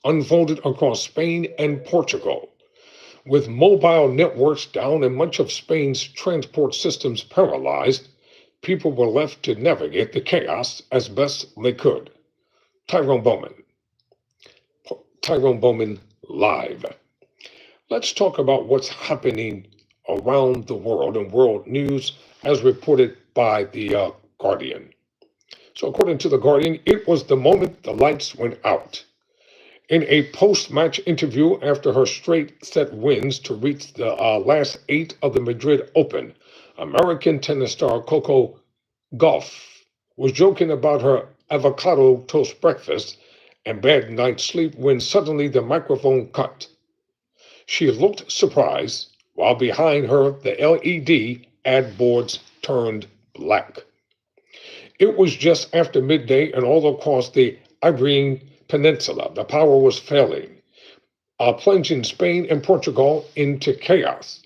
unfolded across Spain and Portugal. With mobile networks down and much of Spain's transport systems paralyzed, people were left to navigate the chaos as best they could. Tyrone Bowman. Tyrone Bowman live. Let's talk about what's happening around the world in world news as reported by the Guardian. So, according to the Guardian, it was the moment the lights went out. In a post-match interview after her straight-set wins to reach the last 8 of the Madrid Open, American tennis star Coco Gauff was joking about her avocado toast breakfast and bad night's sleep when suddenly the microphone cut. She looked surprised, while behind her the LED ad boards turned black. It was just after midday, and all across the Iberian Peninsula, the power was failing, plunging Spain and Portugal into chaos.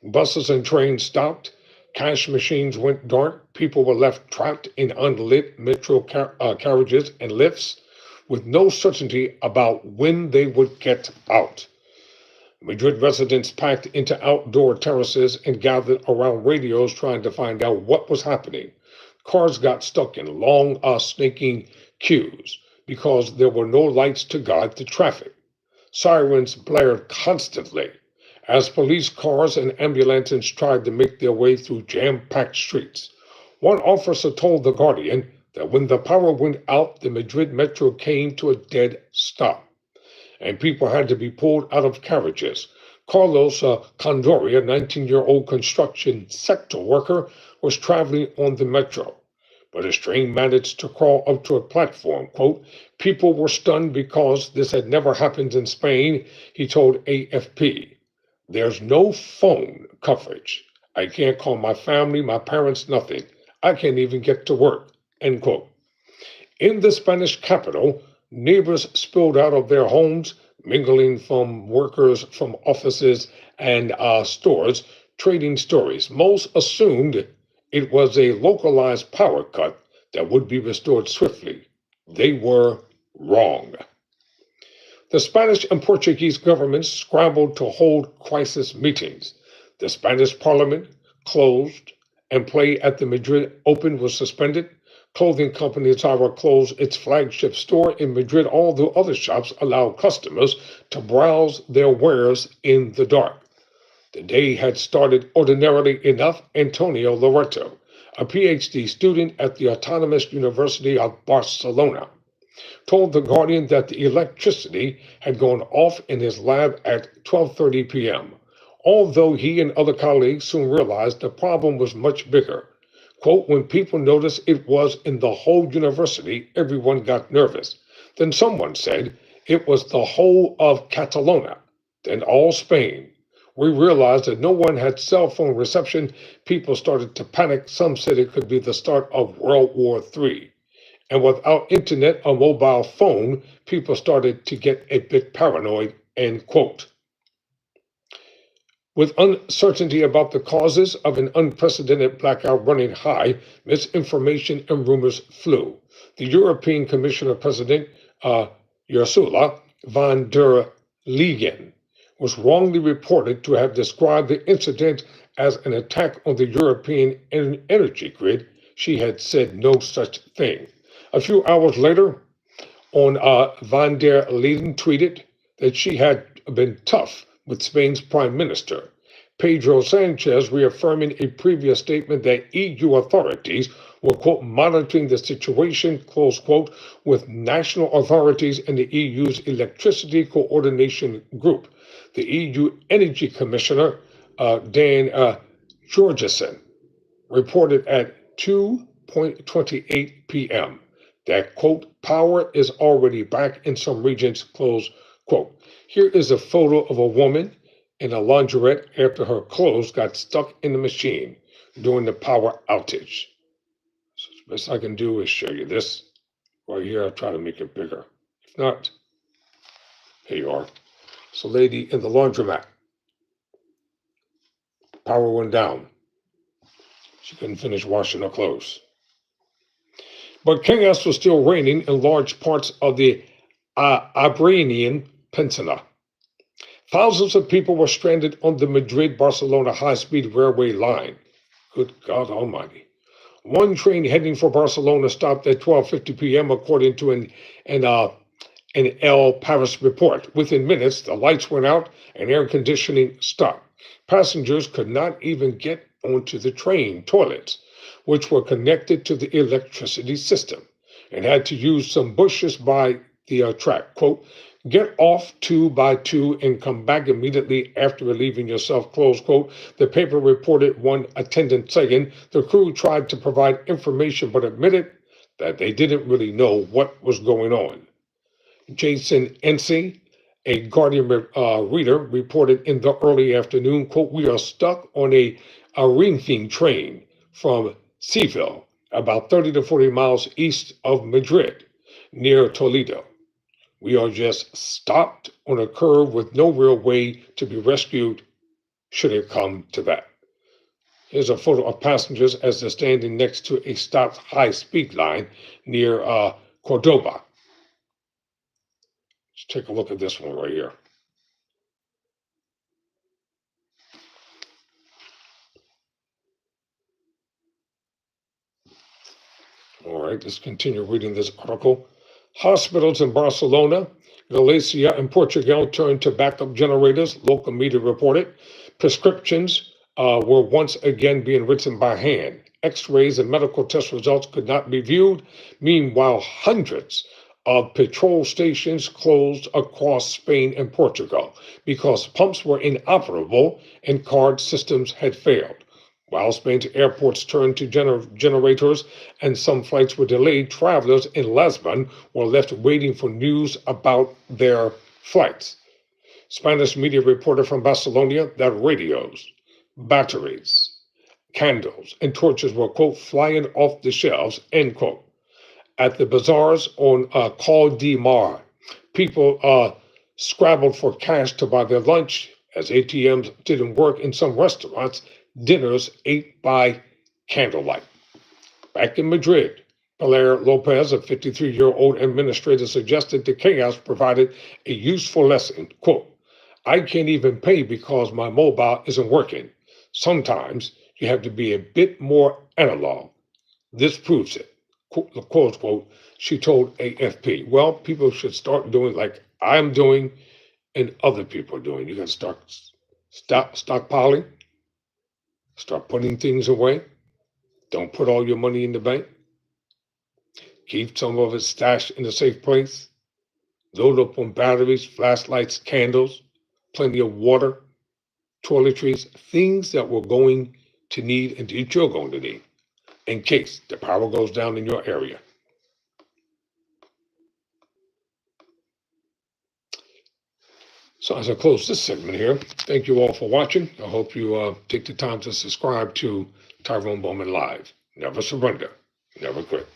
Buses and trains stopped, cash machines went dark, people were left trapped in unlit metro carriages and lifts with no certainty about when they would get out. Madrid residents packed into outdoor terraces and gathered around radios trying to find out what was happening. Cars got stuck in long, snaking queues because there were no lights to guide the traffic. Sirens blared constantly as police cars and ambulances tried to make their way through jam-packed streets. One officer told The Guardian that when the power went out, the Madrid metro came to a dead stop, and people had to be pulled out of carriages. Carlos Condori, a 19-year-old construction sector worker, was traveling on the metro, but his train managed to crawl up to a platform. Quote, people were stunned because this had never happened in Spain, he told AFP. There's no phone coverage. I can't call my family, my parents, nothing. I can't even get to work, end quote. In the Spanish capital, neighbors spilled out of their homes, mingling from workers from offices and stores, trading stories. Most assumed it was a localized power cut that would be restored swiftly. They were wrong. The Spanish and Portuguese governments scrambled to hold crisis meetings. The Spanish parliament closed, and play at the Madrid Open was suspended. Clothing company Zara closed its flagship store in Madrid, although other shops allowed customers to browse their wares in the dark. The day had started ordinarily enough. Antonio Loreto, a PhD student at the Autonomous University of Barcelona, told The Guardian that the electricity had gone off in his lab at 12:30 p.m., although he and other colleagues soon realized the problem was much bigger. Quote, when people noticed it was in the whole university, everyone got nervous. Then someone said it was the whole of Catalonia, then all Spain. We realized that no one had cell phone reception. People started to panic. Some said it could be the start of World War III. And without internet or mobile phone, people started to get a bit paranoid, end quote. With uncertainty about the causes of an unprecedented blackout running high, misinformation and rumors flew. The European Commissioner President Ursula von der Leyen was wrongly reported to have described the incident as an attack on the European energy grid. She had said no such thing. A few hours later, von der Leyen tweeted that she had been tough with Spain's Prime Minister, Pedro Sanchez, reaffirming a previous statement that EU authorities were, quote, monitoring the situation, close quote, with national authorities and the EU's electricity coordination group. The EU Energy Commissioner, Dan Georgeson, reported at 2:28 p.m. that, quote, power is already back in some regions, close quote. Here is a photo of a woman in a laundrette after her clothes got stuck in the machine during the power outage. So the best I can do is show you this right here. I'll try to make it bigger. If not, here you are. It's a lady in the laundromat. Power went down. She couldn't finish washing her clothes. But chaos was still reigning in large parts of the Iberian Peninsula. Thousands of people were stranded on the Madrid-Barcelona high-speed railway line. Good God Almighty. One train heading for Barcelona stopped at 12:50 p.m., according to an El Paris report. Within minutes, the lights went out and air conditioning stopped. Passengers could not even get onto the train toilets, which were connected to the electricity system, and had to use some bushes by the track. Quote, get off 2 by 2 and come back immediately after relieving yourself, close quote. The paper reported one attendant saying the crew tried to provide information but admitted that they didn't really know what was going on. Jason Ency, a Guardian reader, reported in the early afternoon, quote, we are stuck on a Renfe train from Seville, about 30 to 40 miles east of Madrid, near Toledo. We are just stopped on a curve with no real way to be rescued should it come to that. Here's a photo of passengers as they're standing next to a stopped high-speed line near Cordoba. Let's take a look at this one right here. All right, let's continue reading this article. Hospitals in Barcelona, Galicia, and Portugal turned to backup generators, local media reported. Prescriptions were once again being written by hand. X-rays and medical test results could not be viewed. Meanwhile, hundreds of petrol stations closed across Spain and Portugal because pumps were inoperable and card systems had failed. While Spain's airports turned to generators and some flights were delayed, travelers in Lisbon were left waiting for news about their flights. Spanish media reported from Barcelona that radios, batteries, candles, and torches were, quote, flying off the shelves, end quote. At the bazaars on Col de Mar, people scrabbled for cash to buy their lunch. As ATMs didn't work in some restaurants, dinners ate by candlelight. Back in Madrid, Pilar Lopez, a 53-year-old administrator, suggested the chaos provided a useful lesson. Quote, I can't even pay because my mobile isn't working. Sometimes you have to be a bit more analog. This proves it. Quote, quote, she told AFP. Well, people should start doing like I'm doing and other people are doing. You got to stop stockpiling. Start putting things away. Don't put all your money in the bank. Keep some of it stashed in a safe place. Load up on batteries, flashlights, candles, plenty of water, toiletries, things that we're going to need and that you're going to need in case the power goes down in your area. So as I close this segment here, thank you all for watching. I hope you take the time to subscribe to Tyrone Bowman Live. Never surrender, never quit.